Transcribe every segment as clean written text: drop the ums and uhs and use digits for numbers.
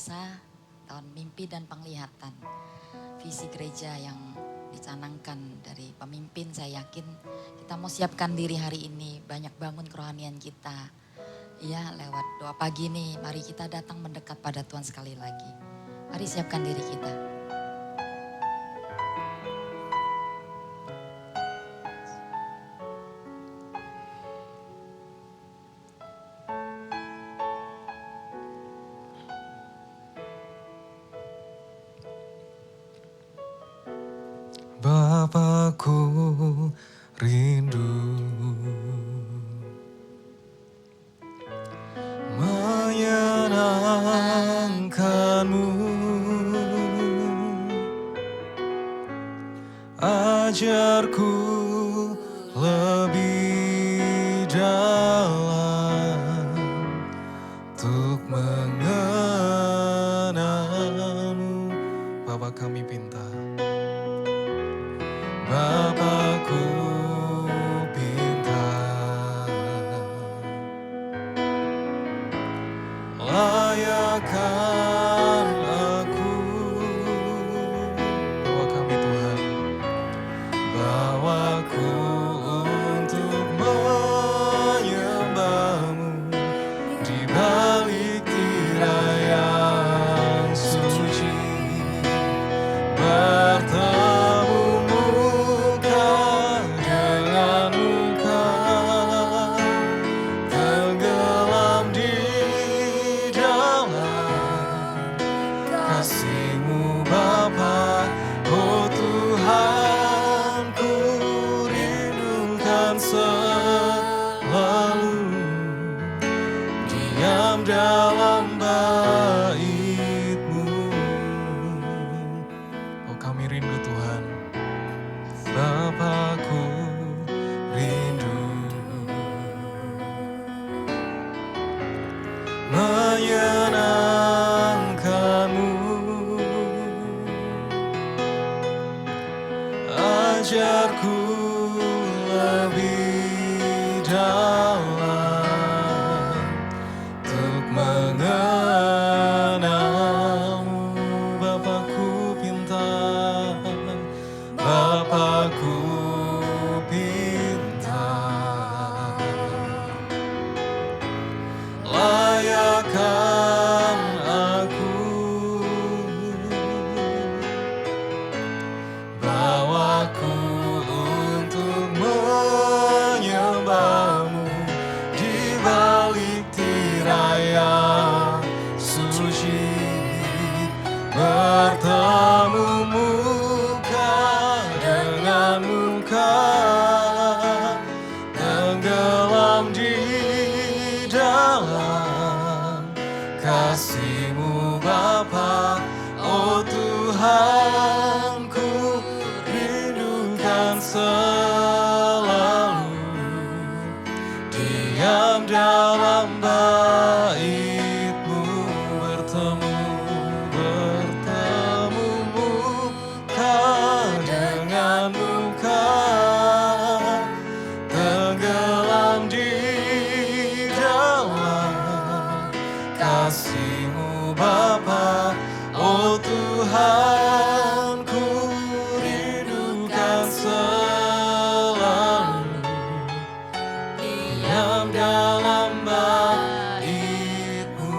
biasa, tahun mimpi dan penglihatan. Visi gereja yang dicanangkan dari pemimpin, saya yakin kita mau siapkan diri hari ini, banyak bangun kerohanian kita. Ya, lewat doa pagi nih, mari kita datang mendekat pada Tuhan sekali lagi. Mari siapkan diri kita. Bapakku rindu menyenangkanmu, ajarku lebih dalam untuk mengenalmu. Bapa, kami pinta, Bapakku pinta, layakkan aku, bawa kami Tuhan, bawaku untuk menyembahmu di balik tirai yang suci, bertemu muka dengan muka, tenggelam di dalam kasih-Mu Bapa. Oh Tuhan, ku rindukan selalu diam dalam bait-Mu. Oh, kami rindu Tuhan, Bapakku rindu menyenangkanmu, ajarku lebih dalam untuk mengenalmu. Bapakku pinta, Bapakku pinta, layakkan aku, bawaku untuk menyembahmu di balik tirai yang suci, bertemu muka dengan muka, tenggelam di dalam kasih-Mu Bapa. Oh Tuhan, ku rindukan selalu diam dalam bait-Mu, bertemu muka dengan muka, tenggelam di dalam kasih-Mu Bapa. Oh Tuhan, ku rindukan selalu diam dalam bait-Mu,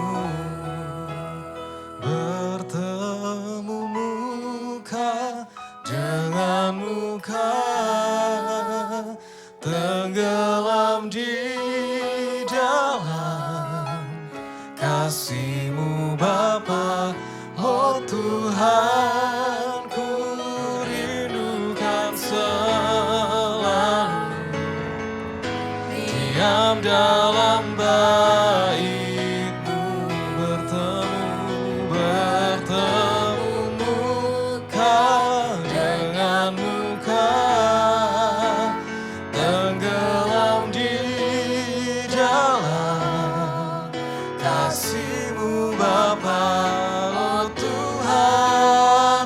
bertemu muka dengan muka, tenggelam di dalam kasih-Mu Bapa. Oh Tuhan, ku rindukan selalu diam dalam bait-Mu, bertemu muka dengan muka, tenggelam di dalam kasih-Mu Bapa. Oh Tuhan,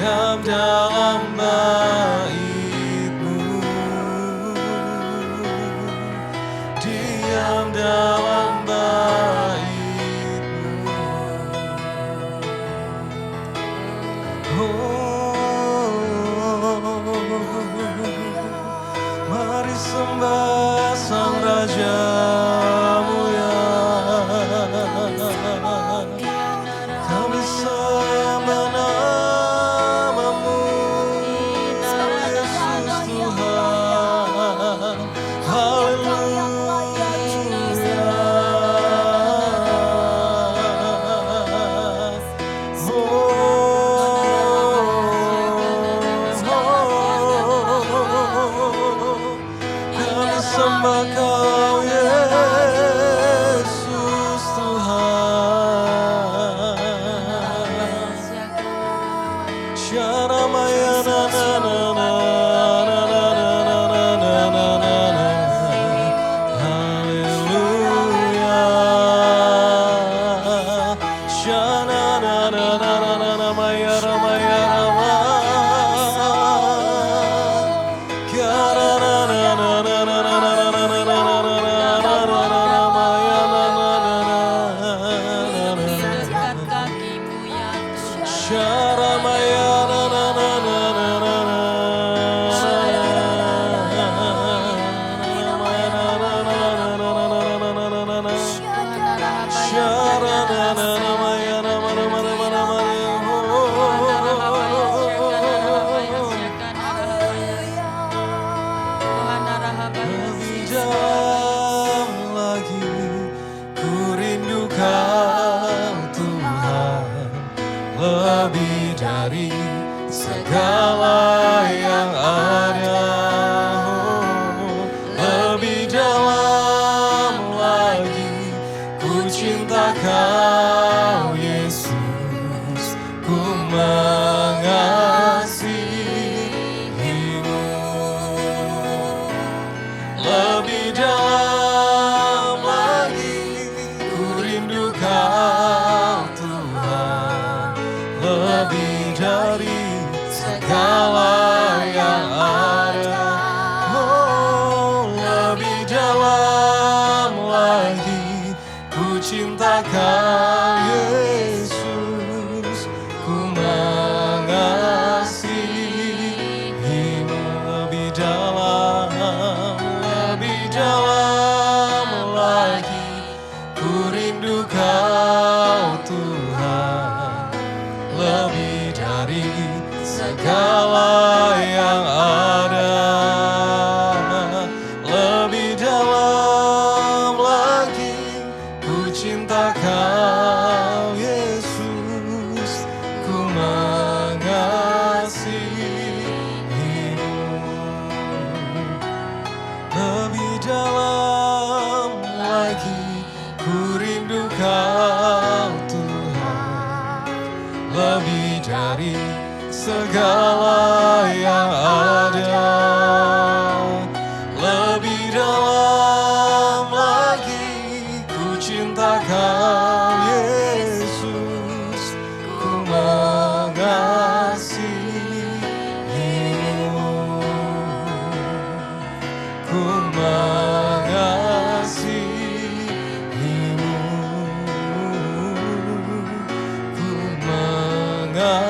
diam dalam bait-Mu, diam dalam bait-Mu. Mari sembah Sang Raja mulia. Kami sembah nama-Mu, Yesus Tuhan. Haleluya. Kami sembah Kau, Yesus Tuhan. Syaramaya na na na na na na na na na na na na. Haleluya. Shana na na na na na na maya ramaya rama. Kiara na na na na na na na na na na na na na na maya na na na na na na. Sharamaya na na na na na na na. Maya na na na na na na na na na na. Shara na na na maya na ma na ma na ma na ma na. Lebih jauh lagi ku rindu Kau Tuhan, lebih dari segala yang ada. Lebih dalam lagi ku cinta Kau Yesus, ku mengasihi-Mu. Lebih dalam lagi ku rindu Kau Tuhan, lebih dari segala yang ada. Oh, lebih dalam lagi ku cinta Kau Yesus, ku mengasihi-Mu. Lebih dalam lagi ku rindu Kau Tuhan, lebih dari segala yang ada. Lebih dalam lagi ku cinta Kau Yesus, ku mengasihi-Mu. Lebih dalam lagi ku rindu Kau Tuhan, lebih dari segala yang ada. Lebih dalam lagi ku cinta Kau Yesus, ku mengasihi-Mu, ku mengasihi-Mu, ku mengasihi-Mu.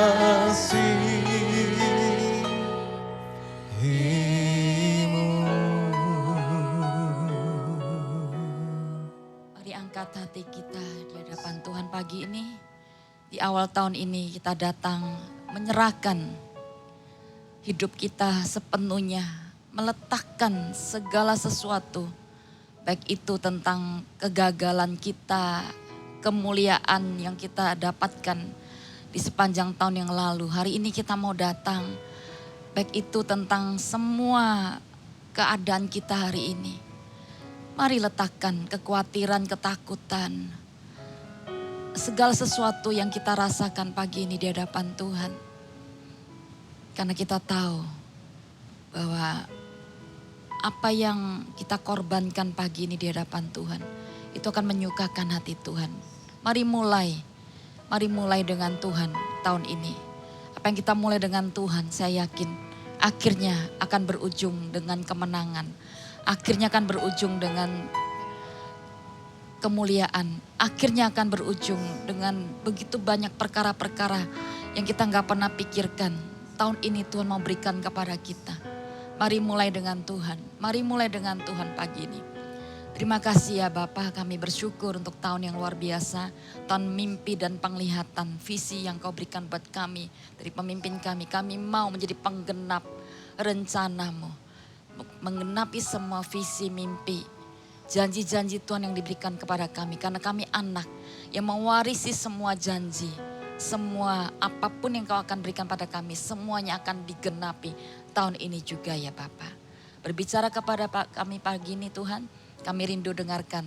Mari angkat hati kita di hadapan Tuhan pagi ini. Di awal tahun ini kita datang menyerahkan hidup kita sepenuhnya, meletakkan segala sesuatu, baik itu tentang kegagalan kita, kemuliaan yang kita dapatkan di sepanjang tahun yang lalu. Hari ini kita mau datang, baik itu tentang semua keadaan kita hari ini. Mari letakkan kekhawatiran, ketakutan, segala sesuatu yang kita rasakan pagi ini di hadapan Tuhan. Karena kita tahu bahwa apa yang kita korbankan pagi ini di hadapan Tuhan, itu akan menyukakan hati Tuhan. Mari mulai dengan Tuhan tahun ini. Apa yang kita mulai dengan Tuhan, saya yakin akhirnya akan berujung dengan kemenangan. Akhirnya akan berujung dengan kemuliaan. Akhirnya akan berujung dengan begitu banyak perkara-perkara yang kita nggak pernah pikirkan. Tahun ini Tuhan mau berikan kepada kita. Mari mulai dengan Tuhan. Mari mulai dengan Tuhan pagi ini. Terima kasih ya Bapa, kami bersyukur untuk tahun yang luar biasa. Tahun mimpi dan penglihatan, visi yang kau berikan buat kami. Dari pemimpin kami mau menjadi penggenap rencanamu. Menggenapi semua visi mimpi. Janji-janji Tuhan yang diberikan kepada kami. Karena kami anak yang mewarisi semua janji. Semua apapun yang kau akan berikan pada kami, semuanya akan digenapi tahun ini juga ya Bapa. Berbicara kepada kami pagi ini Tuhan. Kami rindu dengarkan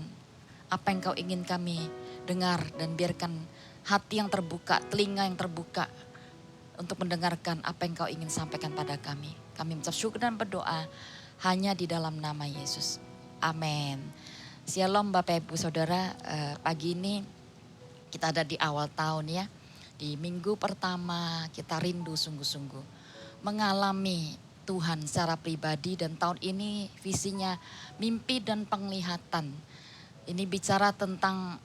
apa yang kau ingin kami dengar dan biarkan hati yang terbuka, telinga yang terbuka untuk mendengarkan apa yang kau ingin sampaikan pada kami. Kami mengucap syukur dan berdoa hanya di dalam nama Yesus. Amin. Shalom Bapak Ibu Saudara, pagi ini kita ada di awal tahun ya. Di minggu pertama kita rindu sungguh-sungguh mengalami Tuhan secara pribadi dan tahun ini visinya mimpi dan penglihatan. Ini bicara tentang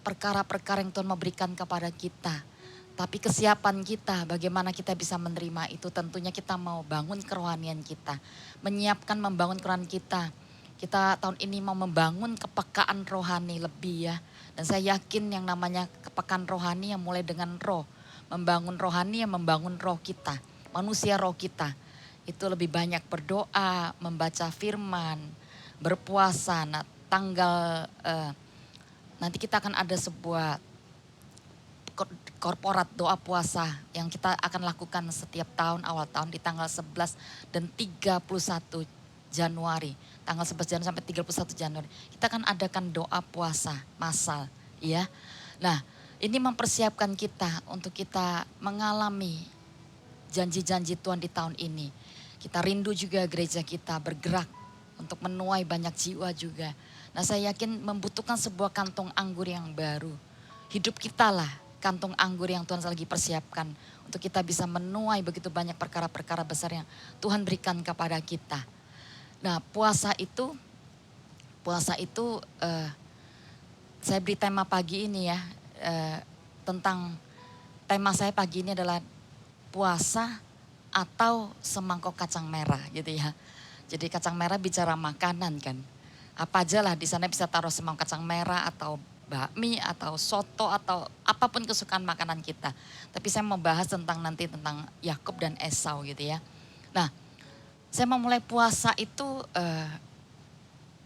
perkara-perkara yang Tuhan memberikan kepada kita. Tapi kesiapan kita, bagaimana kita bisa menerima itu, tentunya kita mau bangun kerohanian kita. Menyiapkan membangun kerohanian kita. Kita tahun ini mau membangun kepekaan rohani lebih ya. Dan saya yakin yang namanya kepekaan rohani yang mulai dengan roh. Membangun rohani yang membangun roh kita, manusia roh kita. Itu lebih banyak berdoa, membaca firman, berpuasa. Nah, nanti kita akan ada sebuah korporat doa puasa yang kita akan lakukan setiap tahun awal tahun di tanggal 11 dan 31 Januari. Tanggal 11 Januari sampai 31 Januari. Kita akan adakan doa puasa massal, ya. Nah, ini mempersiapkan kita untuk kita mengalami janji-janji Tuhan di tahun ini. Kita rindu juga gereja kita bergerak untuk menuai banyak jiwa juga. Nah, saya yakin membutuhkan sebuah kantong anggur yang baru. Hidup kita lah kantong anggur yang Tuhan lagi persiapkan untuk kita bisa menuai begitu banyak perkara-perkara besar yang Tuhan berikan kepada kita. Nah, puasa itu saya beri tema pagi ini ya, tentang tema saya pagi ini adalah puasa atau semangkok kacang merah gitu ya. Jadi kacang merah bicara makanan kan. Apa aja lah di sana bisa taruh semangkok kacang merah atau bakmi atau soto atau apapun kesukaan makanan kita. Tapi saya mau bahas tentang Yakub dan Esau gitu ya. Nah, saya mau mulai puasa itu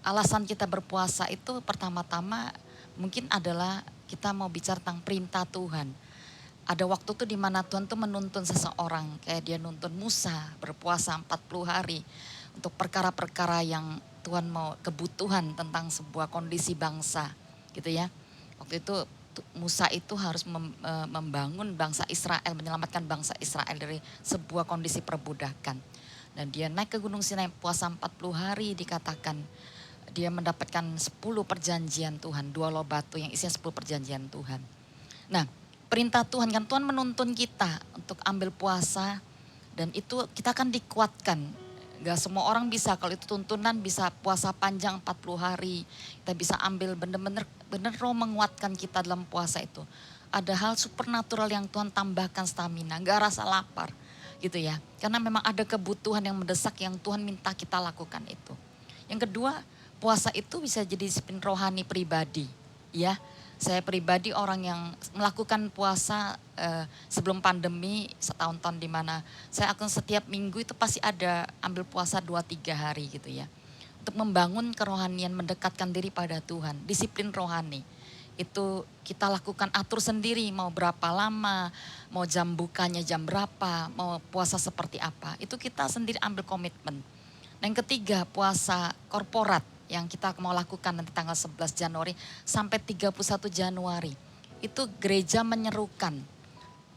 alasan kita berpuasa itu pertama-tama mungkin adalah kita mau bicara tentang perintah Tuhan. Ada waktu tuh di mana Tuhan tuh menuntun seseorang, kayak dia nuntun Musa berpuasa 40 hari untuk perkara-perkara yang Tuhan mau, kebutuhan tentang sebuah kondisi bangsa gitu ya. Waktu itu Musa itu harus membangun bangsa Israel, menyelamatkan bangsa Israel dari sebuah kondisi perbudakan. Dan dia naik ke Gunung Sinai puasa 40 hari dikatakan dia mendapatkan 10 perjanjian Tuhan, 2 loh batu yang isinya 10 perjanjian Tuhan. Nah, perintah Tuhan kan, Tuhan menuntun kita untuk ambil puasa dan itu kita akan dikuatkan. Gak semua orang bisa, kalau itu tuntunan bisa puasa panjang 40 hari. Kita bisa ambil benar-benar roh menguatkan kita dalam puasa itu. Ada hal supernatural yang Tuhan tambahkan stamina, gak rasa lapar gitu ya. Karena memang ada kebutuhan yang mendesak yang Tuhan minta kita lakukan itu. Yang kedua, puasa itu bisa jadi disiplin rohani pribadi ya. Saya pribadi orang yang melakukan puasa sebelum pandemi setahun-tahun di mana saya akan setiap minggu itu pasti ada ambil puasa 2-3 hari gitu ya. Untuk membangun kerohanian, mendekatkan diri pada Tuhan, disiplin rohani. Itu kita lakukan, atur sendiri mau berapa lama, mau jam bukanya jam berapa, mau puasa seperti apa. Itu kita sendiri ambil komitmen. Dan yang ketiga, puasa korporat yang kita mau lakukan nanti tanggal 11 Januari sampai 31 Januari. Itu gereja menyerukan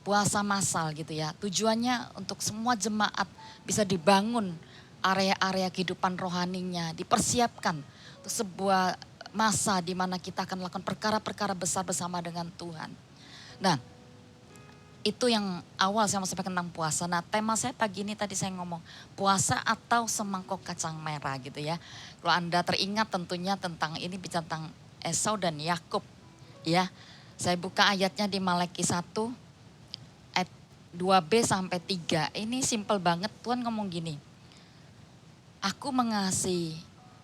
puasa massal gitu ya. Tujuannya untuk semua jemaat bisa dibangun area-area kehidupan rohaninya, dipersiapkan untuk sebuah masa di mana kita akan melakukan perkara-perkara besar bersama dengan Tuhan. Nah, Itu yang awal saya mau sampaikan tentang puasa. Nah, tema saya pagi ini tadi saya ngomong puasa atau semangkok kacang merah gitu ya. Kalau Anda teringat tentunya tentang ini bicara tentang Esau dan Yakub ya. Saya buka ayatnya di Malaki 1 ayat 2b sampai 3. Ini simple banget, Tuhan ngomong gini. Aku mengasihi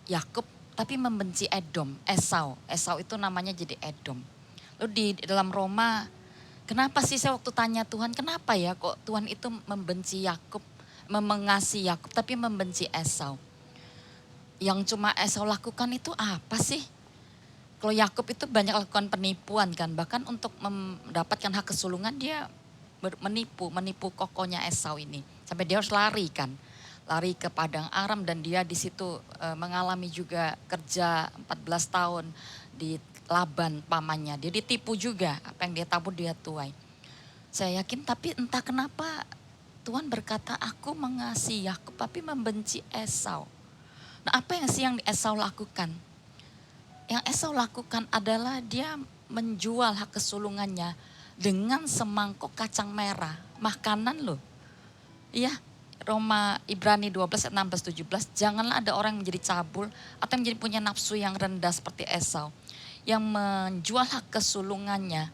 Yakub tapi membenci Edom, Esau. Esau itu namanya jadi Edom. Lalu di dalam Roma, kenapa sih saya waktu tanya Tuhan, kenapa ya kok Tuhan itu membenci Yakub, mengasihi Yakub tapi membenci Esau? Yang cuma Esau lakukan itu apa sih? Kalau Yakub itu banyak lakukan penipuan kan, bahkan untuk mendapatkan hak kesulungan dia menipu kokonya Esau ini. Sampai dia harus lari kan, lari ke padang Aram dan dia di situ mengalami juga kerja 14 tahun di Laban pamannya. Dia ditipu juga, apa yang dia tabur dia tuai. Saya yakin tapi entah kenapa Tuhan berkata aku mengasihi Yakub tapi membenci Esau. Nah apa yang Esau lakukan? Yang Esau lakukan adalah dia menjual hak kesulungannya dengan semangkok kacang merah. Makanan loh. Iya, Ibrani 12 ayat 16-17. Janganlah ada orang yang menjadi cabul atau menjadi punya nafsu yang rendah seperti Esau. Yang menjual hak kesulungannya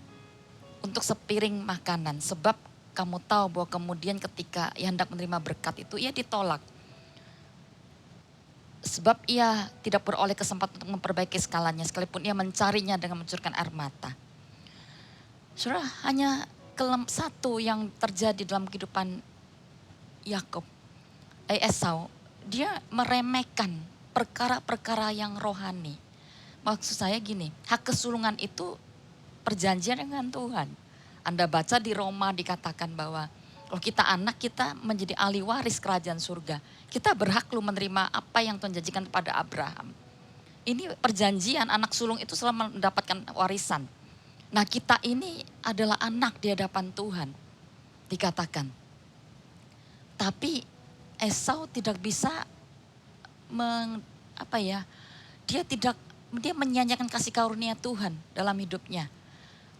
untuk sepiring makanan. Sebab kamu tahu bahwa kemudian ketika ia hendak menerima berkat itu ia ditolak. Sebab ia tidak beroleh kesempatan untuk memperbaiki skalanya sekalipun ia mencarinya dengan mencurahkan air mata. Saudara, hanya satu yang terjadi dalam kehidupan Yakub, Esau, dia meremehkan perkara-perkara yang rohani. Maksud saya gini, hak kesulungan itu perjanjian dengan Tuhan. Anda baca di Roma dikatakan bahwa kalau kita anak, kita menjadi ahli waris kerajaan surga. Kita berhak lu menerima apa yang Tuhan janjikan kepada Abraham. Ini perjanjian, anak sulung itu selalu mendapatkan warisan. Nah kita ini adalah anak di hadapan Tuhan, dikatakan. Tapi Esau tidak bisa dia menyanyikan kasih karunia Tuhan dalam hidupnya.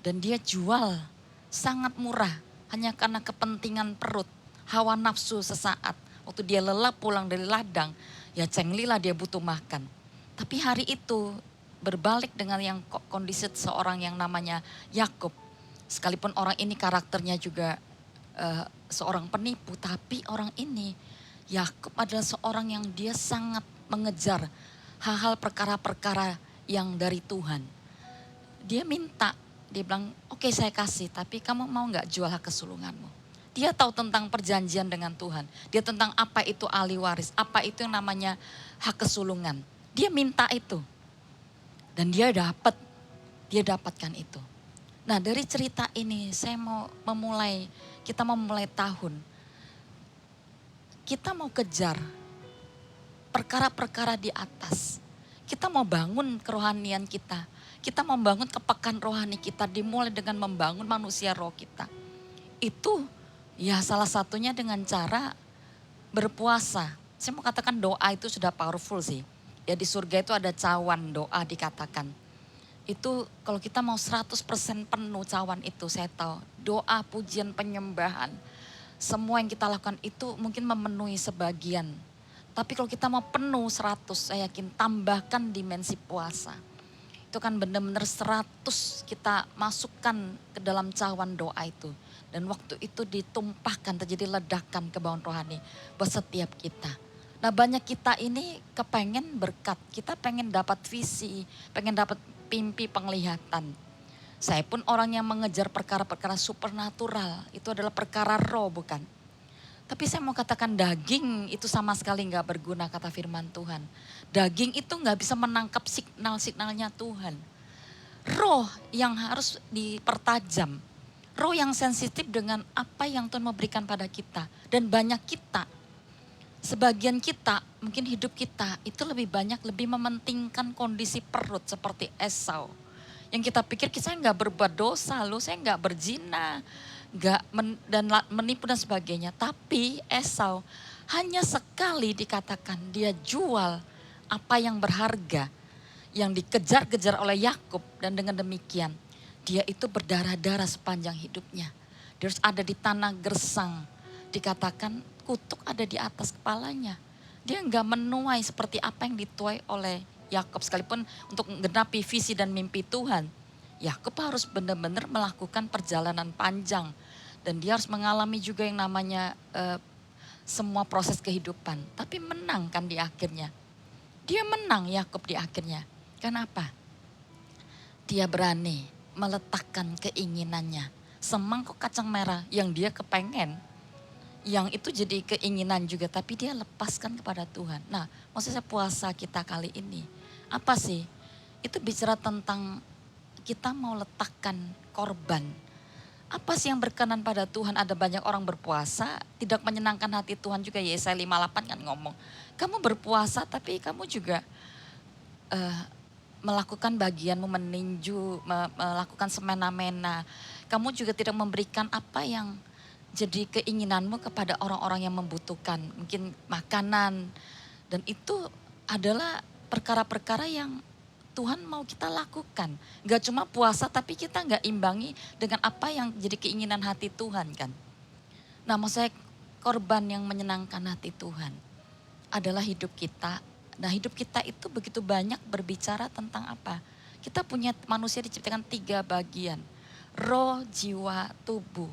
Dan dia jual sangat murah hanya karena kepentingan perut, hawa nafsu sesaat. Waktu dia lelah pulang dari ladang, ya cenglilah dia butuh makan. Tapi hari itu berbalik dengan yang kondisi seorang yang namanya Yakub. Sekalipun orang ini karakternya juga seorang penipu, tapi orang ini Yakub adalah seorang yang dia sangat mengejar hal-hal perkara-perkara yang dari Tuhan. Dia minta, dia bilang oke, saya kasih tapi kamu mau gak jual hak kesulunganmu. Dia tahu tentang perjanjian dengan Tuhan. Dia tentang apa itu ahli waris, apa itu yang namanya hak kesulungan. Dia minta itu dan dia dapatkan itu. Nah dari cerita ini kita mau memulai tahun. Kita mau kejar perkara-perkara di atas. Kita mau bangun kerohanian kita. Kita mau membangun kepekaan rohani kita dimulai dengan membangun manusia roh kita. Itu ya salah satunya dengan cara berpuasa. Saya mau katakan doa itu sudah powerful sih. Ya di surga itu ada cawan doa dikatakan. Itu kalau kita mau 100% penuh cawan itu saya tahu. Doa, pujian, penyembahan. Semua yang kita lakukan itu mungkin memenuhi sebagian. Tapi kalau kita mau penuh 100, saya yakin tambahkan dimensi puasa. Itu kan benar-benar 100 kita masukkan ke dalam cawan doa itu. Dan waktu itu ditumpahkan, terjadi ledakan ke bawah rohani buat setiap kita. Nah banyak kita ini kepengen berkat, kita pengen dapat visi, pengen dapat mimpi penglihatan. Saya pun orang yang mengejar perkara-perkara supernatural, itu adalah perkara roh bukan. Tapi saya mau katakan daging itu sama sekali gak berguna kata firman Tuhan. Daging itu gak bisa menangkap signal-signalnya Tuhan. Roh yang harus dipertajam. Roh yang sensitif dengan apa yang Tuhan memberikan pada kita. Dan banyak kita, sebagian kita, mungkin hidup kita itu lebih mementingkan kondisi perut seperti Esau. Yang kita pikir saya gak berbuat dosa loh, saya gak berzina. Dan menipu dan sebagainya. Tapi Esau hanya sekali dikatakan dia jual apa yang berharga. Yang dikejar-kejar oleh Yakub dan dengan demikian dia itu berdarah-darah sepanjang hidupnya. Dia harus ada di tanah gersang. Dikatakan kutuk ada di atas kepalanya. Dia enggak menuai seperti apa yang dituai oleh Yakub, sekalipun untuk menggenapi visi dan mimpi Tuhan. Yakub harus benar-benar melakukan perjalanan panjang. Dan dia harus mengalami juga yang namanya semua proses kehidupan. Tapi menang kan di akhirnya. Dia menang Yakub di akhirnya. Kenapa? Dia berani meletakkan keinginannya. Semangkuk kacang merah yang dia kepengen. Yang itu jadi keinginan juga, tapi dia lepaskan kepada Tuhan. Nah, maksudnya puasa kita kali ini, apa sih? Itu bicara tentang kita mau letakkan korban. Apa sih yang berkenan pada Tuhan? Ada banyak orang berpuasa, tidak menyenangkan hati Tuhan juga. Yesaya 58 kan ngomong, kamu berpuasa tapi kamu juga melakukan bagianmu, meninju, melakukan semena-mena. Kamu juga tidak memberikan apa yang jadi keinginanmu kepada orang-orang yang membutuhkan. Mungkin makanan. Dan itu adalah perkara-perkara yang Tuhan mau kita lakukan. Gak cuma puasa tapi kita gak imbangi dengan apa yang jadi keinginan hati Tuhan kan. Nah maksudnya korban yang menyenangkan hati Tuhan adalah hidup kita. Nah hidup kita itu begitu banyak berbicara tentang apa. Kita punya manusia diciptakan 3 bagian. Roh, jiwa, tubuh.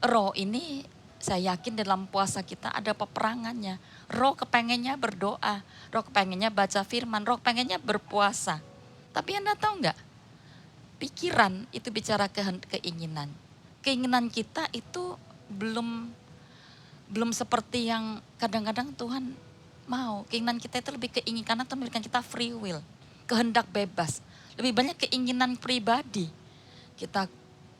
Roh ini saya yakin dalam puasa kita ada peperangannya. Roh kepengennya berdoa, roh kepengennya baca firman, roh kepengennya berpuasa. Tapi Anda tahu enggak? Pikiran itu bicara keinginan. Keinginan kita itu belum seperti yang kadang-kadang Tuhan mau. Keinginan kita itu lebih keinginan, karena Tuhan memberikan kita free will. Kehendak bebas. Lebih banyak keinginan pribadi. Kita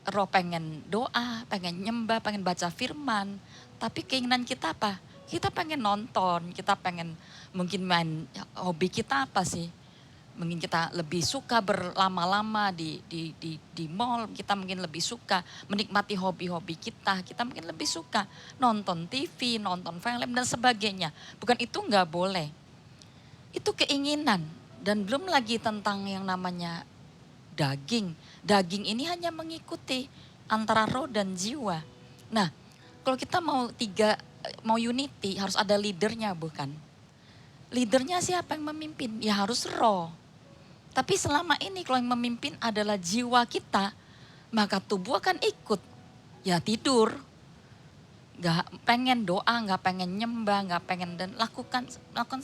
roh pengen doa, pengen nyembah, pengen baca firman. Tapi keinginan kita apa? Kita pengen nonton, kita pengen mungkin main, hobi kita apa sih? Mungkin kita lebih suka berlama-lama di mall, kita mungkin lebih suka menikmati hobi-hobi kita mungkin lebih suka nonton TV, nonton film dan sebagainya. Bukan itu enggak boleh. Itu keinginan dan belum lagi tentang yang namanya daging. Daging ini hanya mengikuti antara roh dan jiwa. Nah, kalau kita mau unity harus ada leadernya bukan? Leadernya siapa yang memimpin? Ya harus roh. Tapi selama ini kalau yang memimpin adalah jiwa kita, maka tubuh akan ikut. Ya tidur. Gak pengen doa, gak pengen nyembah, gak pengen dan lakukan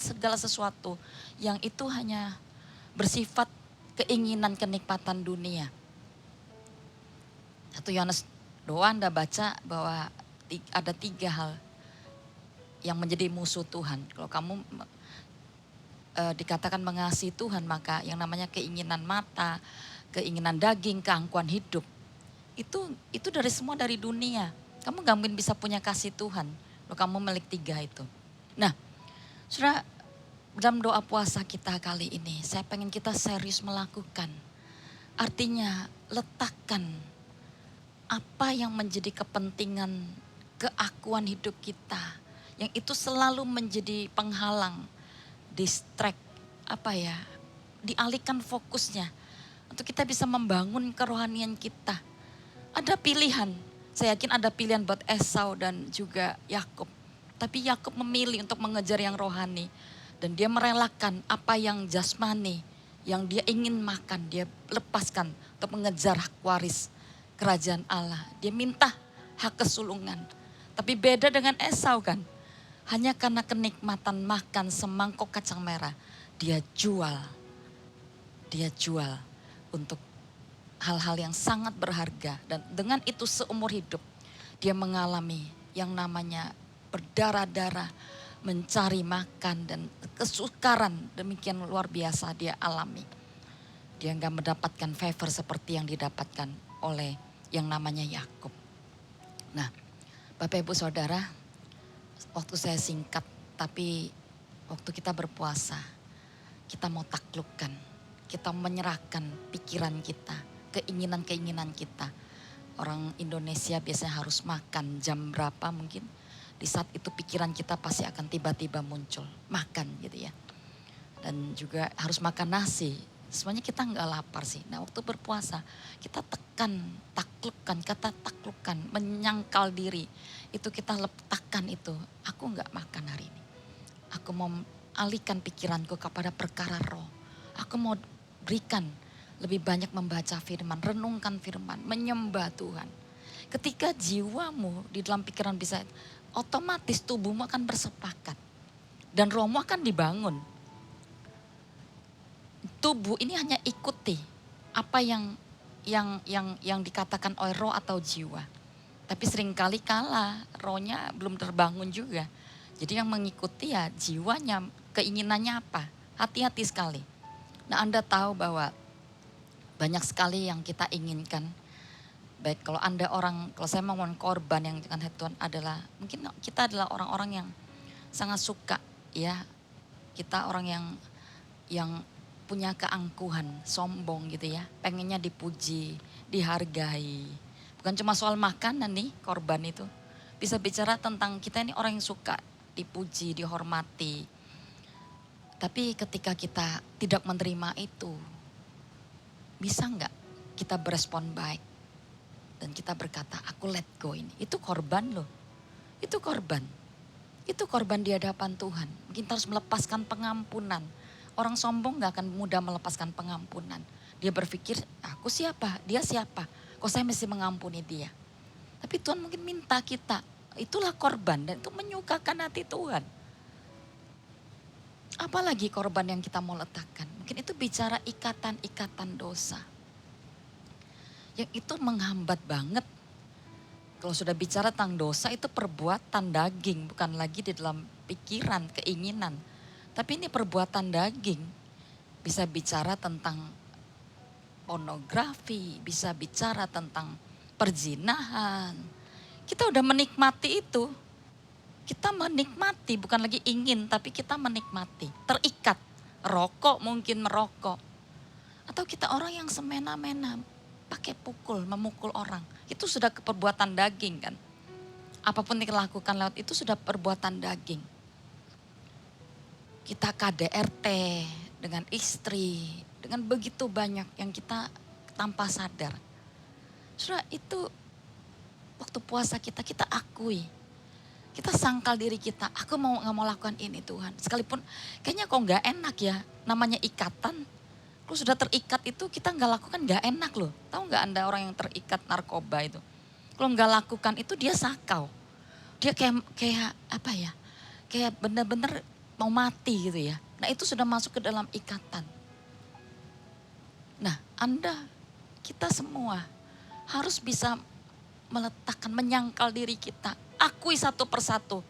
segala sesuatu yang itu hanya bersifat keinginan kenikmatan dunia. 1 Yohanes 2 Anda baca bahwa ada 3 hal yang menjadi musuh Tuhan. Kalau kamu dikatakan mengasihi Tuhan, maka yang namanya keinginan mata, keinginan daging, keangkuhan hidup, itu semua dari dunia. Kamu gak mungkin bisa punya kasih Tuhan kalau kamu milik 3 itu. Nah, saudara, dalam doa puasa kita kali ini, saya pengen kita serius melakukan. Artinya letakkan apa yang menjadi kepentingan keakuan hidup kita. Yang itu selalu menjadi penghalang, distract, dialihkan fokusnya. Untuk kita bisa membangun kerohanian kita. Ada pilihan, saya yakin ada pilihan buat Esau dan juga Yakub. Tapi Yakub memilih untuk mengejar yang rohani. Dan dia merelakan apa yang jasmani, yang dia ingin makan, dia lepaskan untuk mengejar hak waris kerajaan Allah. Dia minta hak kesulungan. Tapi beda dengan Esau kan. Hanya karena kenikmatan makan semangkok kacang merah, dia jual. Dia jual untuk hal-hal yang sangat berharga. Dan dengan itu seumur hidup, dia mengalami yang namanya berdarah-darah, mencari makan dan kesukaran demikian luar biasa dia alami. Dia enggak mendapatkan favor seperti yang didapatkan oleh yang namanya Yakub. Nah, Bapak Ibu Saudara, waktu saya singkat tapi waktu kita berpuasa, kita mau taklukkan, kita menyerahkan pikiran kita, keinginan-keinginan kita. Orang Indonesia biasanya harus makan jam berapa mungkin. Di saat itu pikiran kita pasti akan tiba-tiba muncul, makan gitu ya. Dan juga harus makan nasi Sebenarnya kita nggak lapar sih. Nah waktu berpuasa kita tekan, taklukkan, kata taklukkan, menyangkal diri. Itu kita letakkan itu, aku nggak makan hari ini. Aku mau alihkan pikiranku kepada perkara roh. Aku mau berikan lebih banyak membaca firman, renungkan firman, menyembah Tuhan. Ketika jiwamu di dalam pikiran bisa, otomatis tubuhmu akan bersepakat. Dan rohmu akan dibangun. Tubuh ini hanya ikuti apa yang dikatakan oleh roh atau jiwa. Tapi seringkali kalah, rohnya belum terbangun juga. Jadi yang mengikuti ya jiwanya, keinginannya apa. Hati-hati sekali. Nah Anda tahu bahwa banyak sekali yang kita inginkan. Baik kalau Anda kalau saya mau korban yang dengan Tuhan adalah, mungkin kita adalah orang-orang yang sangat suka ya. Kita orang yang punya keangkuhan, sombong gitu ya. Pengennya dipuji, dihargai. Bukan cuma soal makanan nih korban itu. Bisa bicara tentang kita ini orang yang suka dipuji, dihormati. Tapi ketika kita tidak menerima itu, bisa nggak kita berespon baik? Dan kita berkata, aku let go ini. Itu korban loh. Itu korban. Itu korban di hadapan Tuhan. Mungkin harus melepaskan pengampunan. Orang sombong gak akan mudah melepaskan pengampunan. Dia berpikir, aku siapa? Dia siapa? Kok saya mesti mengampuni dia? Tapi Tuhan mungkin minta kita, itulah korban dan itu menyukakan hati Tuhan. Apalagi korban yang kita mau letakkan? Mungkin itu bicara ikatan-ikatan dosa. Yang itu menghambat banget. Kalau sudah bicara tentang dosa itu perbuatan daging, bukan lagi di dalam pikiran, keinginan. Tapi ini perbuatan daging, bisa bicara tentang pornografi, bisa bicara tentang perzinahan. Kita udah menikmati itu. Kita menikmati, bukan lagi ingin, tapi kita menikmati. Terikat, rokok mungkin merokok. Atau kita orang yang semena-mena, pakai pukul, memukul orang. Itu sudah perbuatan daging kan. Apapun yang dilakukan lewat itu sudah perbuatan daging. Kita KDRT dengan istri, dengan begitu banyak yang kita tanpa sadar. Sudah itu waktu puasa kita akui. Kita sangkal diri kita, aku nggak mau lakukan ini Tuhan. Sekalipun kayaknya kok nggak enak ya, namanya ikatan. Kalau sudah terikat itu kita nggak lakukan nggak enak loh. Tahu nggak Anda orang yang terikat narkoba itu? Kalau nggak lakukan itu dia sakau. Dia kayak apa ya? Kayak bener-bener mau mati gitu ya. Nah itu sudah masuk ke dalam ikatan. Nah kita semua harus bisa meletakkan, menyangkal diri kita. Akui satu persatu.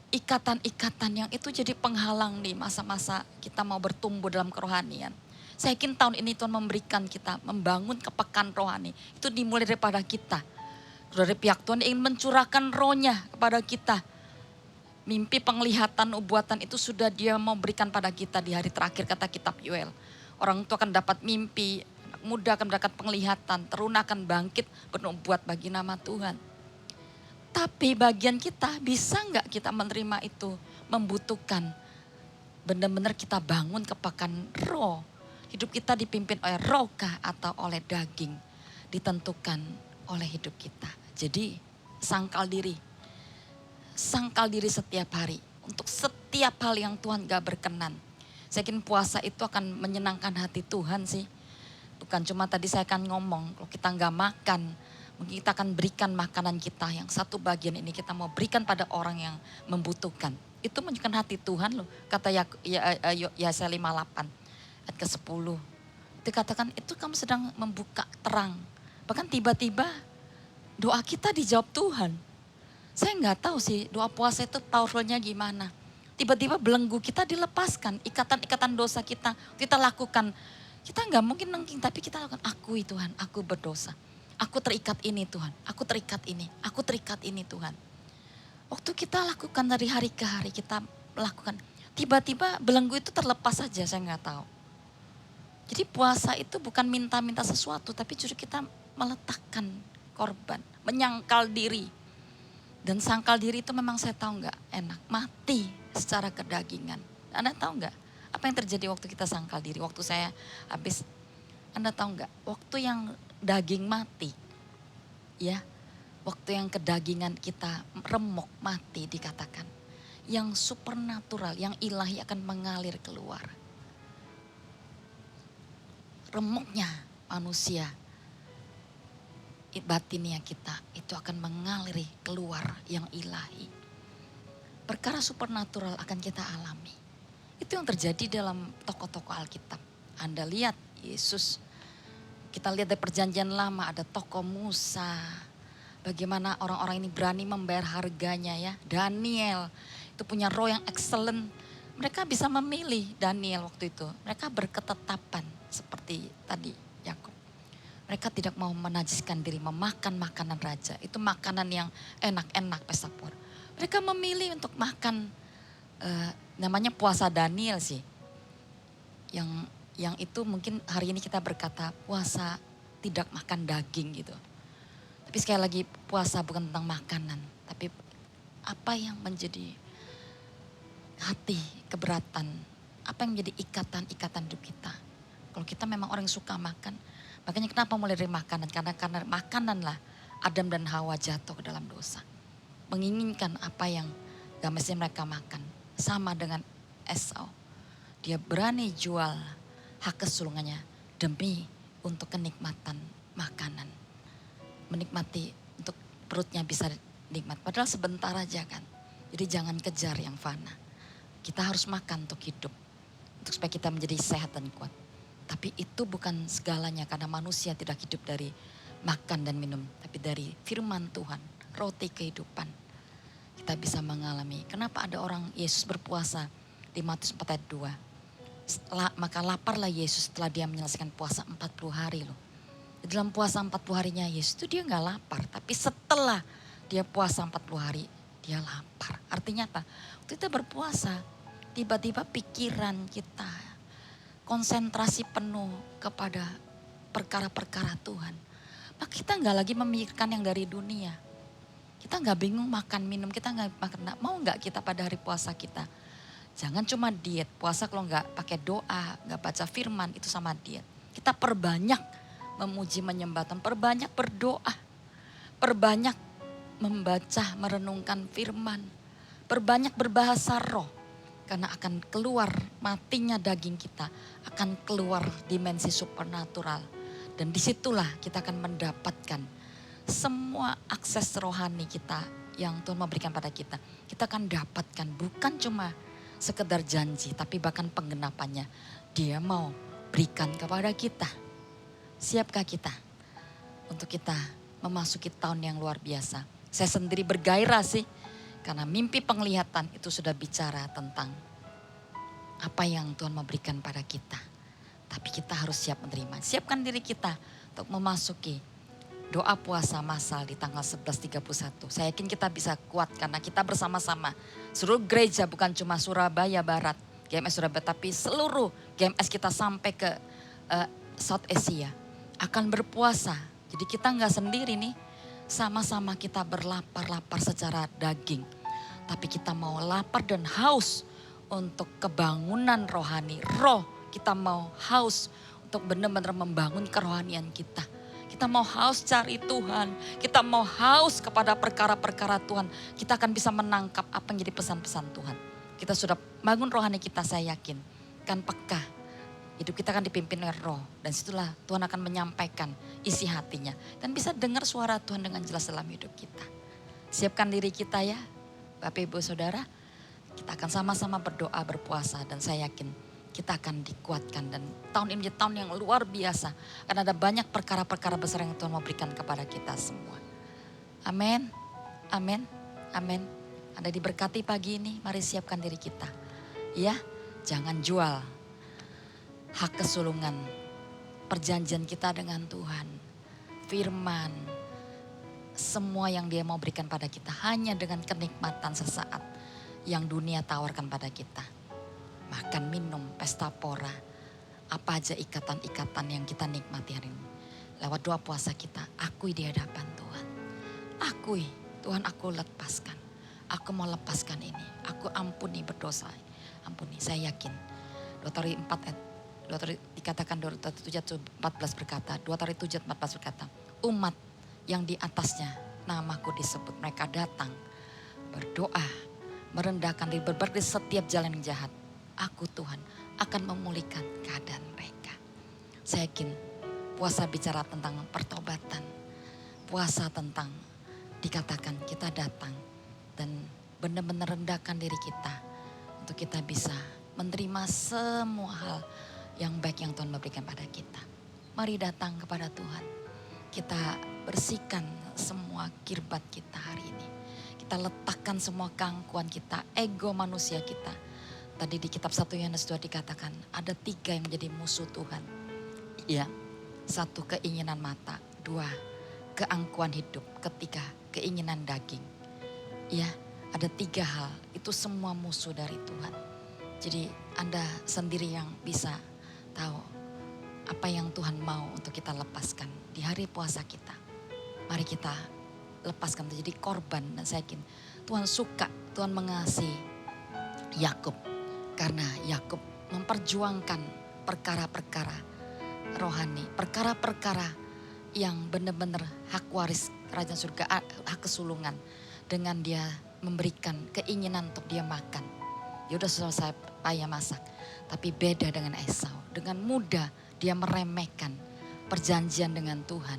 Ikatan-ikatan yang itu jadi penghalang nih masa-masa kita mau bertumbuh dalam kerohanian. Saya yakin tahun ini Tuhan memberikan kita, membangun kepekaan rohani. Itu dimulai daripada kita. Dari pihak Tuhan ingin mencurahkan rohnya kepada kita. Mimpi, penglihatan, nubuatan itu sudah dia mau berikan pada kita di hari terakhir kata kitab Yoel. Orang tua akan dapat mimpi, anak muda akan mendapat penglihatan, teruna akan bangkit bernubuat bagi nama Tuhan. Tapi bagian kita bisa nggak kita menerima itu? Membutuhkan benar-benar kita bangun kepekaan roh. Hidup kita dipimpin oleh roh kah atau oleh daging? Ditentukan oleh hidup kita. Jadi sangkal diri. Sangkal diri setiap hari. Untuk setiap hal yang Tuhan gak berkenan. Saya yakin puasa itu akan menyenangkan hati Tuhan sih. Bukan cuma tadi saya akan ngomong, kalau kita gak makan, mungkin kita akan berikan makanan kita yang satu bagian ini kita mau berikan pada orang yang membutuhkan. Itu menunjukkan hati Tuhan loh, kata Yesaya 58 ayat ke-10. Dikatakan itu kamu sedang membuka terang. Bahkan tiba-tiba doa kita dijawab Tuhan. Saya nggak tahu sih doa puasa itu powerfulnya gimana. Tiba-tiba belenggu kita dilepaskan, ikatan-ikatan dosa kita lakukan. Kita nggak mungkin nengking, tapi kita lakukan, akui Tuhan, aku berdosa. Aku terikat ini Tuhan, aku terikat ini Tuhan. Waktu kita lakukan dari hari ke hari, kita lakukan. Tiba-tiba belenggu itu terlepas saja, saya nggak tahu. Jadi puasa itu bukan minta-minta sesuatu, tapi justru kita meletakkan korban, menyangkal diri. Dan sangkal diri itu memang saya tahu nggak enak, mati secara kedagingan. Anda tahu nggak? Apa yang terjadi waktu kita sangkal diri? Waktu saya habis, Anda tahu nggak? Waktu yang daging mati, ya, waktu yang kedagingan kita remuk mati dikatakan, yang supernatural, yang ilahi akan mengalir keluar. Remuknya manusia, batinnya kita itu akan mengalir keluar yang ilahi. Perkara supernatural akan kita alami. Itu yang terjadi dalam tokoh-tokoh Alkitab. Anda lihat Yesus, kita lihat dari perjanjian lama ada tokoh Musa. Bagaimana orang-orang ini berani membayar harganya ya. Daniel itu punya roh yang excellent. Mereka bisa memilih Daniel waktu itu. Mereka berketetapan seperti tadi Yakub. Mereka tidak mau menajiskan diri, memakan makanan raja. Itu makanan yang enak-enak pesta pur. Mereka memilih untuk makan, namanya puasa Daniel sih. Yang itu mungkin hari ini kita berkata puasa tidak makan daging gitu. Tapi sekali lagi puasa bukan tentang makanan. Tapi apa yang menjadi hati, keberatan. Apa yang menjadi ikatan-ikatan hidup kita. Kalau kita memang orang yang suka makan. Makanya kenapa mulai dari makanan? Karena makananlah Adam dan Hawa jatuh ke dalam dosa. Menginginkan apa yang gak mesti mereka makan. Sama dengan Esau. Dia berani jual hak kesulungannya demi untuk kenikmatan makanan. Menikmati untuk perutnya bisa nikmat. Padahal sebentar aja kan. Jadi jangan kejar yang fana. Kita harus makan untuk hidup. Untuk supaya kita menjadi sehat dan kuat. Tapi itu bukan segalanya karena manusia tidak hidup dari makan dan minum. Tapi dari firman Tuhan, roti kehidupan. Kita bisa mengalami. Kenapa ada orang Yesus berpuasa di Matius 4 ayat 2. Maka laparlah Yesus setelah dia menyelesaikan puasa 40 hari loh. Di dalam puasa 40 harinya Yesus itu dia gak lapar. Tapi setelah dia puasa 40 hari dia lapar. Artinya apa? Waktu kita berpuasa tiba-tiba pikiran kita konsentrasi penuh kepada perkara-perkara Tuhan. Maka kita gak lagi memikirkan yang dari dunia. Kita gak bingung makan minum, kita gak makan, mau gak kita pada hari puasa kita. Jangan cuma diet, puasa kalau gak pakai doa, gak baca firman itu sama diet. Kita perbanyak memuji menyembah Tuhan, perbanyak berdoa. Perbanyak membaca, merenungkan firman. Perbanyak berbahasa roh. Karena akan keluar matinya daging kita, akan keluar dimensi supernatural. Dan disitulah kita akan mendapatkan semua akses rohani kita yang Tuhan memberikan pada kita. Kita akan dapatkan bukan cuma sekedar janji, tapi bahkan penggenapannya. Dia mau berikan kepada kita. Siapkah kita untuk kita memasuki tahun yang luar biasa? Saya sendiri bergairah sih. Karena mimpi penglihatan itu sudah bicara tentang apa yang Tuhan memberikan pada kita. Tapi kita harus siap menerima. Siapkan diri kita untuk memasuki doa puasa massal di tanggal 11.31. Saya yakin kita bisa kuat karena kita bersama-sama. Seluruh gereja bukan cuma Surabaya Barat, GMS Surabaya, tapi seluruh GMS kita sampai ke South Asia akan berpuasa. Jadi kita nggak sendiri nih. Sama-sama kita berlapar-lapar secara daging. Tapi kita mau lapar dan haus untuk kebangunan rohani. Roh kita mau haus untuk benar-benar membangun kerohanian kita. Kita mau haus cari Tuhan. Kita mau haus kepada perkara-perkara Tuhan. Kita akan bisa menangkap apa yang jadi pesan-pesan Tuhan. Kita sudah bangun rohani kita, saya yakin. Kan peka. Hidup kita akan dipimpin oleh roh. Dan situlah Tuhan akan menyampaikan isi hatinya. Dan bisa dengar suara Tuhan dengan jelas dalam hidup kita. Siapkan diri kita ya. Bapak Ibu Saudara. Kita akan sama-sama berdoa berpuasa. Dan saya yakin kita akan dikuatkan. Dan tahun ini menjadi tahun yang luar biasa. Karena ada banyak perkara-perkara besar yang Tuhan mau berikan kepada kita semua. Amin. Amin. Amin. Anda diberkati pagi ini. Mari siapkan diri kita. Ya. Jangan jual hak kesulungan, perjanjian kita dengan Tuhan, firman, semua yang Dia mau berikan pada kita hanya dengan kenikmatan sesaat yang dunia tawarkan pada kita. Makan, minum, pesta pora, apa aja ikatan-ikatan yang kita nikmati hari ini. Lewat doa puasa kita, akui di hadapan Tuhan. Akui, Tuhan aku lepaskan. Aku mau lepaskan ini, aku ampuni berdosa. Ampuni, saya yakin. 2 Korintus 4 ayat 2 Korintus dikatakan 2 Korintus 7 ayat 14 berkata, 2 Korintus 7 ayat 14 berkata, umat yang di atasnya namaku disebut, mereka datang berdoa, merendahkan diri, berbaring di setiap jalan yang jahat. Aku Tuhan akan memulihkan keadaan mereka. Saya yakin puasa bicara tentang pertobatan. Puasa tentang dikatakan kita datang dan benar-benar rendahkan diri kita untuk kita bisa menerima semua hal yang baik yang Tuhan berikan pada kita. Mari datang kepada Tuhan. Kita bersihkan semua kirbat kita hari ini. Kita letakkan semua keangkuhan kita, ego manusia kita. Tadi di kitab 1 Yohanes 2 dikatakan ada 3 yang menjadi musuh Tuhan. Iya, 1 keinginan mata, 2 keangkuhan hidup, 3 keinginan daging. Iya, ada 3 hal, itu semua musuh dari Tuhan. Jadi Anda sendiri yang bisa tahu apa yang Tuhan mau untuk kita lepaskan di hari puasa kita. Mari kita lepaskan, jadi korban. Dan saya yakin Tuhan suka, Tuhan mengasihi Yakub. Karena Yakub memperjuangkan perkara-perkara rohani, perkara-perkara yang benar-benar hak waris kerajaan surga, hak kesulungan. Dengan dia memberikan keinginan untuk dia makan. Dia udah selesai payah masak. Tapi beda dengan Esau. Dengan mudah dia meremehkan perjanjian dengan Tuhan.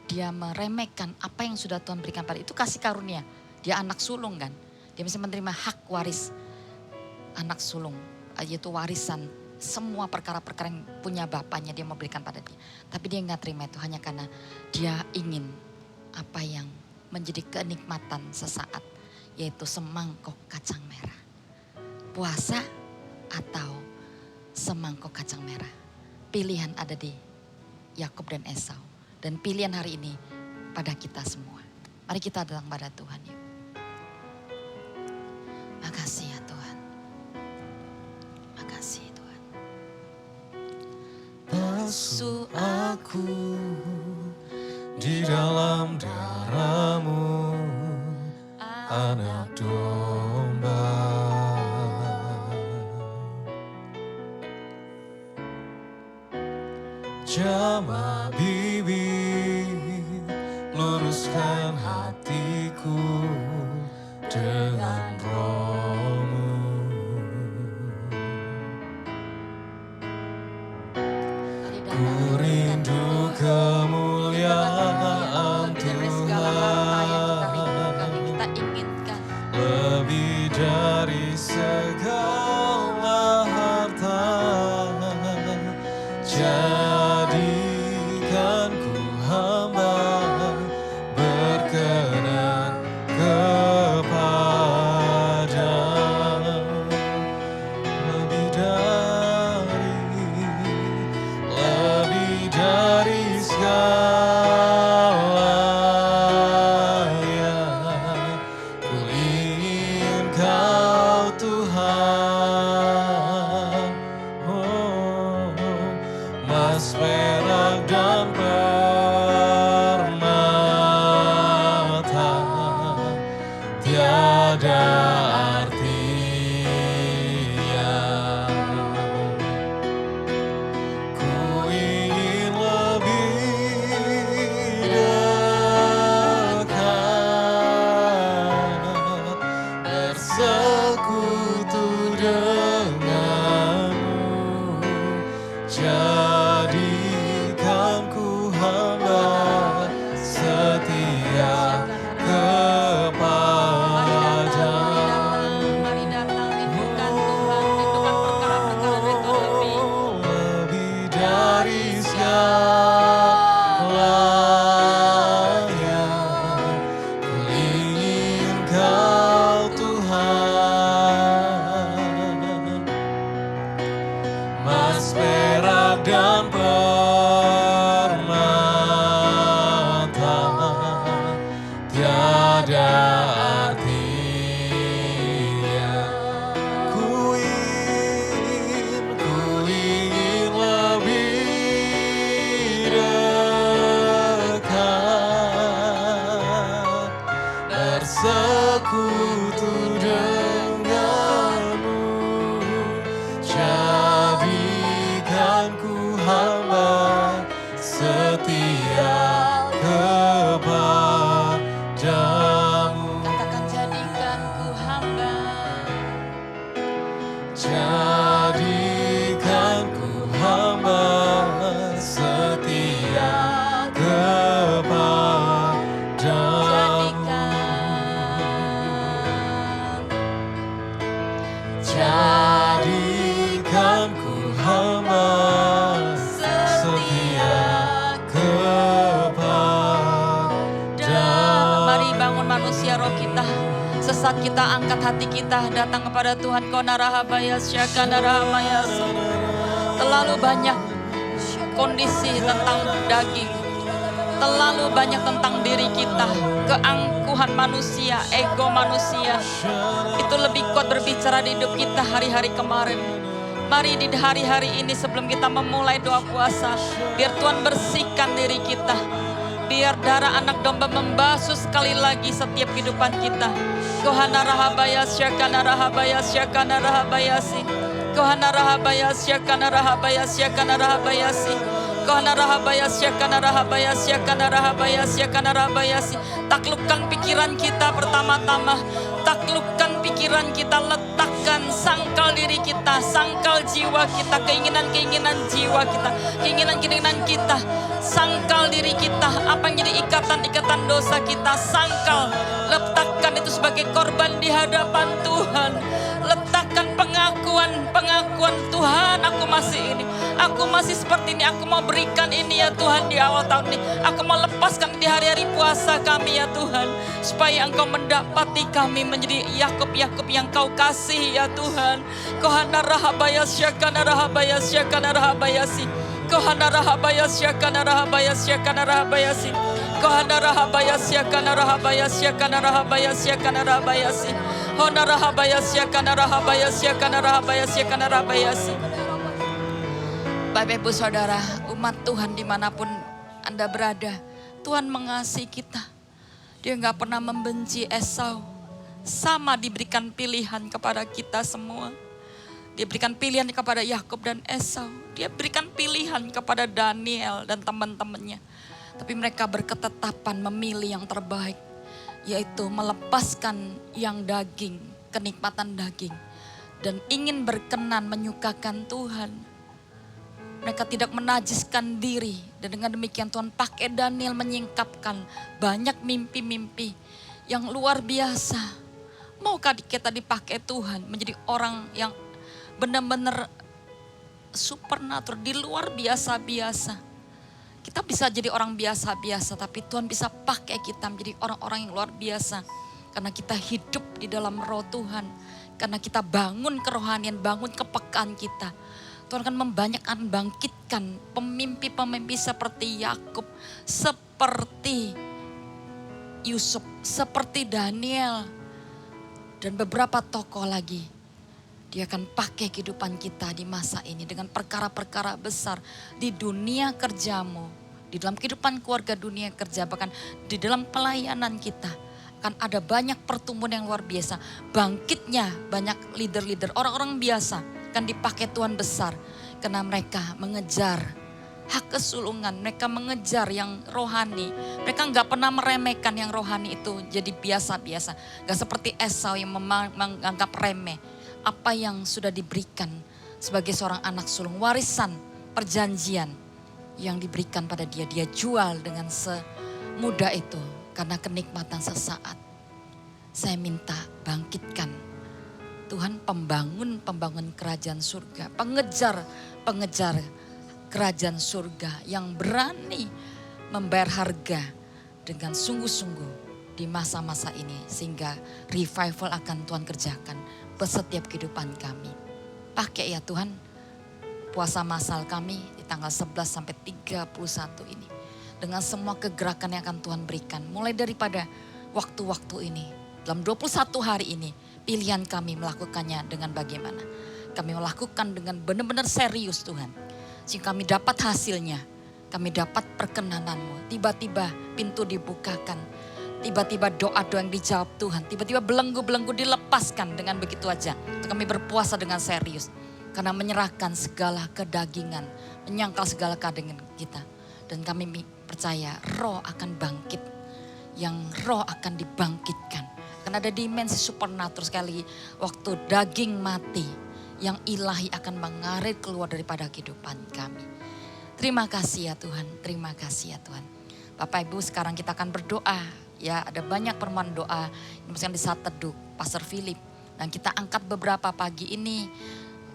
Dia meremehkan apa yang sudah Tuhan berikan pada itu, kasih karunia. Dia anak sulung kan. Dia bisa menerima hak waris anak sulung, yaitu warisan semua perkara-perkara yang punya bapaknya dia mau berikan pada dia. Tapi dia nggak terima itu hanya karena dia ingin apa yang menjadi kenikmatan sesaat, yaitu semangkok kacang merah. Puasa atau semangkok kacang merah. Pilihan ada di Yakub dan Esau. Dan pilihan hari ini pada kita semua. Mari kita datang pada Tuhan yuk. Makasih ya Tuhan. Makasih Tuhan. Basuh aku di dalam darah-Mu, anak domba. Jamah bibir, luruskan hatiku dengan Roh-Mu. Ku rindu kemuliaan Tuhan, Kita inginkan. lebih dari segala harta. Jadikan ku hamba berkenan kepadamu, lebih dari segalanya. Ku ingin Kau Tuhan, oh, emas, perak, dan permata tiada artinya. Ku ingin lebih dekat, bersekutu denganmu. Jadikan ku hamba setia kepadamu. Mari datang, rindukan Tuhan, rindukan perkara-perkara dari Tuhan lebih. Lebih dari segalanya, ku ingin Kau Tuhan. jadikan ku hamba setia kepada. Mari bangun manusia roh kita. Sesaat kita angkat hati kita datang kepada Tuhan. Konarahabayas Syakanaраhamаяс. Terlalu banyak kondisi tentang daging. Terlalu banyak tentang diri kita. Keangkuhan manusia, ego manusia. Itu lebih kuat berbicara di hidup kita hari-hari kemarin. Mari di hari-hari ini sebelum kita memulai doa puasa, biar Tuhan bersihkan diri kita. Biar darah anak domba membasuh sekali lagi setiap kehidupan kita. Kohanarahabayas Syakanaраhamаяс Syakanaраhamаяsi. Kohanarahabayas Syakanaраhamаяс Syakanaраhamаяsi. Kohanarahabayas Syakanaраhamаяс Syakanaраhamаяs Syakanaраhamаяsi. Taklukkan pikiran kita pertama-tama. Taklukkan pikiran kita, letakkan sangkal diri kita, sangkal jiwa kita, keinginan-keinginan jiwa kita, keinginan-keinginan kita, sangkal diri kita, apa yang jadi ikatan-ikatan dosa kita, sangkal, letakkan itu sebagai korban di hadapan Tuhan. Letakkan pengakuan Tuhan, aku masih ini, aku masih seperti ini, aku mau berikan ini ya Tuhan di awal tahun ini, aku mau lepaskan di hari-hari puasa kami ya Tuhan, supaya Engkau mendapati kami menjadi Yakub-Yakub yang Kau kasih ya Tuhan. Kohanarahabayas Syakanaраhamаяс Syakanaраhamаяsi. Kohanarahabayas Syakanaраhamаяс Syakanaраhamаяsi. Kohanarahabayas Syakanaраhamаяс Syakanaраhamаяs Syakanaраhamаяsi. Honarahabayas Syakanaраhamаяс Syakanaраhamаяs Syakanaраhamаяsi. Bapak Ibu Saudara, umat Tuhan dimanapun Anda berada, Tuhan mengasihi kita. Dia gak pernah membenci Esau. Sama diberikan pilihan kepada kita semua. Dia berikan pilihan kepada Yakub dan Esau. Dia berikan pilihan kepada Daniel dan teman-temannya. Tapi mereka berketetapan memilih yang terbaik. Yaitu melepaskan yang daging, kenikmatan daging. Dan ingin berkenan menyukakan Tuhan. Mereka tidak menajiskan diri. Dan dengan demikian Tuhan pakai Daniel menyingkapkan banyak mimpi-mimpi yang luar biasa. Maukah kita dipakai Tuhan menjadi orang yang benar-benar supernatural, di luar biasa-biasa. Kita bisa jadi orang biasa-biasa, tapi Tuhan bisa pakai kita menjadi orang-orang yang luar biasa. Karena kita hidup di dalam roh Tuhan. Karena kita bangun kerohanian, bangun kepekaan kita. Tuhan akan membanyakkan, bangkitkan pemimpi-pemimpi seperti Yakub, seperti Yusuf, seperti Daniel, dan beberapa tokoh lagi. Dia akan pakai kehidupan kita di masa ini dengan perkara-perkara besar di dunia kerjamu, di dalam kehidupan keluarga dunia kerja, bahkan di dalam pelayanan kita. Akan ada banyak pertumbuhan yang luar biasa. Bangkitnya banyak leader-leader, orang-orang biasa akan dipakai Tuhan besar. Karena mereka mengejar hak kesulungan, mereka mengejar yang rohani. Mereka gak pernah meremehkan yang rohani itu jadi biasa-biasa. Gak seperti Esau yang menganggap remeh apa yang sudah diberikan sebagai seorang anak sulung, warisan perjanjian yang diberikan pada dia. Dia jual dengan semudah itu karena kenikmatan sesaat. Saya minta bangkitkan Tuhan pembangun kerajaan surga, pengejar kerajaan surga yang berani membayar harga dengan sungguh-sungguh di masa-masa ini, sehingga revival akan Tuhan kerjakan setiap kehidupan kami. Pakai ya Tuhan puasa masal kami di tanggal 11 sampai 31 ini. Dengan semua kegerakan yang akan Tuhan berikan. Mulai daripada waktu-waktu ini. Dalam 21 hari ini pilihan kami melakukannya dengan bagaimana. Kami melakukan dengan benar-benar serius Tuhan. Sehingga kami dapat hasilnya. Kami dapat perkenanan-Mu. Tiba-tiba pintu dibukakan. Tiba-tiba doa-doa yang dijawab Tuhan. Tiba-tiba belenggu-belenggu dilepaskan dengan begitu aja. Untuk kami berpuasa dengan serius. Karena menyerahkan segala kedagingan. Menyangkal segala kedagingan kita. Dan kami percaya roh akan bangkit. Yang roh akan dibangkitkan. Karena ada dimensi supernatural sekali. Waktu daging mati. Yang ilahi akan mengalir keluar daripada kehidupan kami. Terima kasih ya Tuhan. Terima kasih ya Tuhan. Bapak Ibu sekarang kita akan berdoa. Ya, ada banyak permohonan doa yang misalkan di saat teduh. Pastor Philip Dan kita angkat beberapa pagi ini.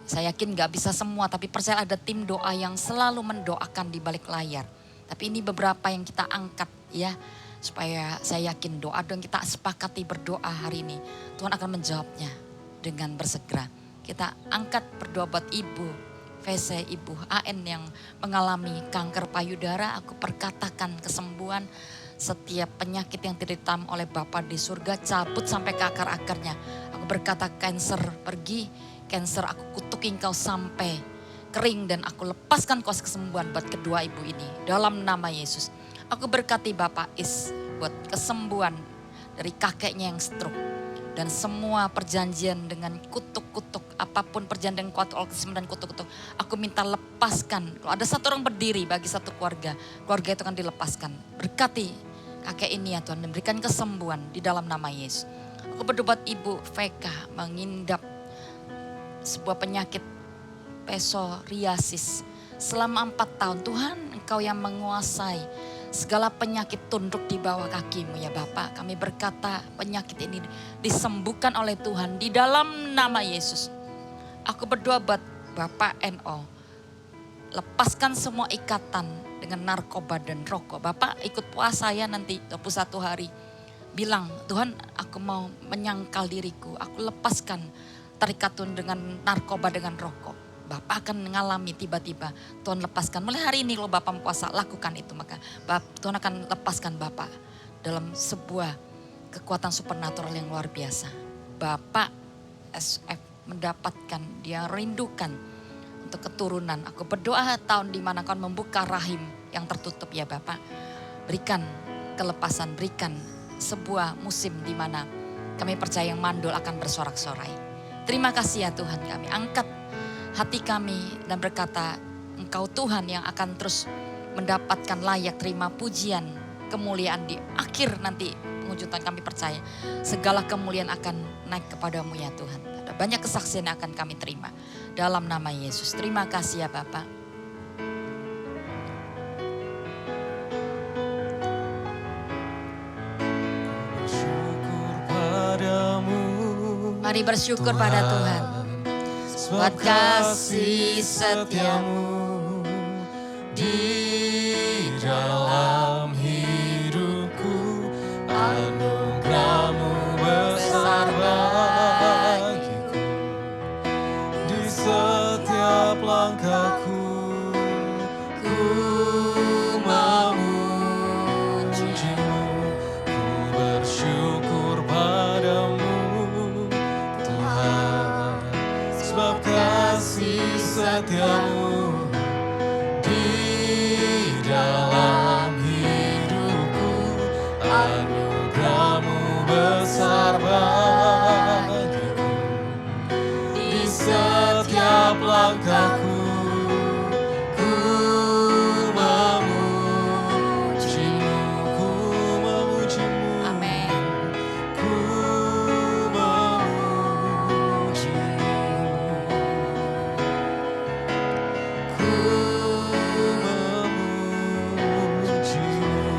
Saya yakin gak bisa semua, tapi percaya ada tim doa yang selalu mendoakan di balik layar. Tapi ini beberapa yang kita angkat ya. Supaya saya yakin doa dan kita sepakati berdoa hari ini. Tuhan akan menjawabnya dengan bersegera. Kita angkat berdoa buat Ibu VC, Ibu AN yang mengalami kanker payudara. Aku perkatakan kesembuhan. Setiap penyakit yang diderita oleh Bapa di surga cabut sampai ke akar-akarnya. Aku berkata cancer pergi. Cancer aku kutuki engkau sampai kering dan aku lepaskan kuasa kesembuhan buat kedua ibu ini. Dalam nama Yesus. Aku berkati Bapak Is buat kesembuhan dari kakeknya yang stroke. Dan semua perjanjian dengan kutuk-kutuk, apapun perjanjian kuat dan kutuk-kutuk. Aku minta lepaskan. Kalau ada satu orang berdiri bagi satu keluarga, keluarga itu akan dilepaskan. Berkati kakek ini ya Tuhan, dan berikan kesembuhan di dalam nama Yesus. Aku berdoa buat Ibu VK mengindap sebuah penyakit psoriasis selama 4 tahun. Tuhan, Engkau yang menguasai segala penyakit tunduk di bawah kakimu ya Bapak. Kami berkata penyakit ini disembuhkan oleh Tuhan di dalam nama Yesus. Aku berdoa buat Bapak NO. Lepaskan semua ikatan dengan narkoba dan rokok. Bapak ikut puasa ya nanti 21 hari. Bilang, Tuhan aku mau menyangkal diriku. Aku lepaskan terikatun dengan narkoba, dengan rokok. Bapak akan mengalami tiba-tiba Tuhan lepaskan. Mulai hari ini kalau Bapak puasa lakukan itu, maka Tuhan akan lepaskan Bapak dalam sebuah kekuatan supernatural yang luar biasa. Bapak SF mendapatkan, dia rindukan untuk keturunan. Aku berdoa tahun di mana kau membuka rahim yang tertutup ya Bapak. Berikan kelepasan, berikan sebuah musim di mana kami percaya yang mandul akan bersorak-sorai. Terima kasih ya Tuhan, kami angkat hati kami dan berkata Engkau Tuhan yang akan terus mendapatkan layak terima pujian, kemuliaan di akhir nanti pengujutan. Kami percaya segala kemuliaan akan naik kepadamu ya Tuhan. Ada banyak kesaksian yang akan kami terima dalam nama Yesus. Terima kasih ya Bapak. Bersyukur padamu, Mari bersyukur pada Tuhan buat kasih setiamu di dalam hidupku. Anugerahmu besar bagiku di setiap langkahku. Ku memujimu, ku bersyukur padamu Tuhan, sebab kasih setiamu di dalam hidupku. Anugerahmu besar bagiku di setiap langkahku. Ku memujimu, ku memujimu. Amin. Ku memujimu, ku memujimu.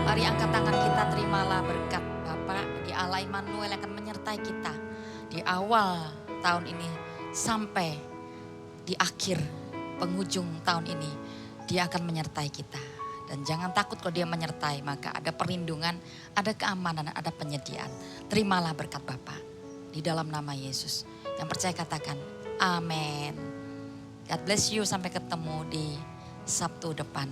Mari angkat tangan kita, terimalah berkat Bapak di Allah Immanuel yang akan menyertai kita di awal tahun ini sampai di akhir penghujung tahun ini. Dia akan menyertai kita. Dan jangan takut kalau dia menyertai, maka ada perlindungan, ada keamanan, ada penyediaan. Terimalah berkat Bapak di dalam nama Yesus. Yang percaya katakan amin. God bless you, sampai ketemu di Sabtu depan.